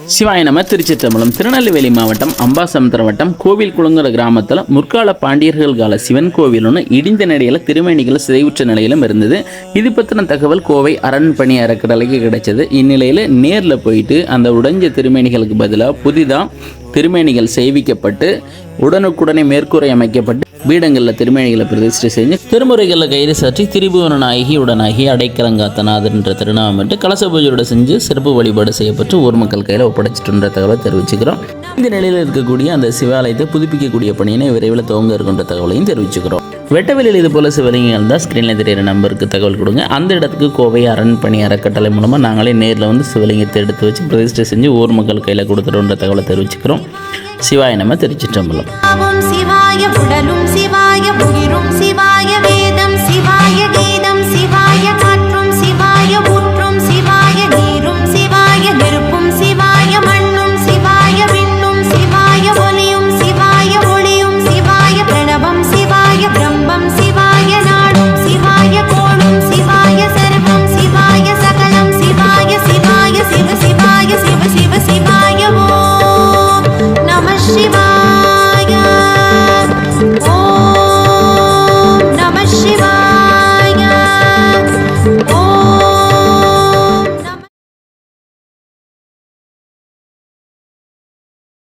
சிவாய நம. திருச்சிற்றம்பலம். திருநெல்வேலி மாவட்டம் அம்பாசமுத்திரம் வட்டம் கோவில் குளங்குற கிராமத்தில் முற்கால பாண்டியர்கள் கால சிவன் கோவில் ஒன்று இடிந்த நிலையில் திருமேனிகள் சிதைவுற்ற நிலையிலும் இருந்தது. இது பற்றின தகவல் கோவை அரண்பணி அறக்கட்டளைக்கு கிடைச்சது. இந்நிலையில் நேரில் போயிட்டு அந்த உடைஞ்ச திருமேனிகளுக்கு பதிலாக புதிதாக திருமேனிகள் செய்விக்கப்பட்டு உடனுக்குடனே மேற்கூரை அமைக்கப்பட்டு பீடங்களில் திருமேனிகளை பிரதிஷ்டை செஞ்சு திருமுறைகளில் கயிறு சாற்றி திரிபுவனாகி உடனாகி அடைக்கலங்காத்தநாதர் என்ற திருநாமட்டு கலச பூஜையோட செஞ்சு சிறப்பு வழிபாடு செய்யப்பட்டு ஊர் மக்கள் கையில் ஒப்படைச்சிட்டுன்ற தகவலை தெரிவிச்சுக்கிறோம். இந்த நிலையில் இருக்கக்கூடிய அந்த சிவாலயத்தை புதுப்பிக்கக்கூடிய பணியினை விரைவில் துவங்க இருக்கின்ற தகவலையும் தெரிவிச்சுக்கிறோம். வெட்டவெளியில் இது போல சிவலிங்கங்கள் தான் ஸ்க்ரீனில் தெரிகிற நம்பருக்கு தகவல் கொடுங்க. அந்த இடத்துக்கு கோவை அரண்பணி அறக்கட்டளை மூலமாக நாங்களே நேரில் வந்து சிவலிங்கத்தை எடுத்து வச்சு பிரதிஷ்டை செஞ்சு ஊர் மக்கள் கையில் கொடுத்துட்டோன்ற தகவலை தெரிவிச்சுக்கிறோம். சிவாய நம. திருச்சிற்றம்பலம். சிவாய உடலும் சிவாய உயிரும் சிவாய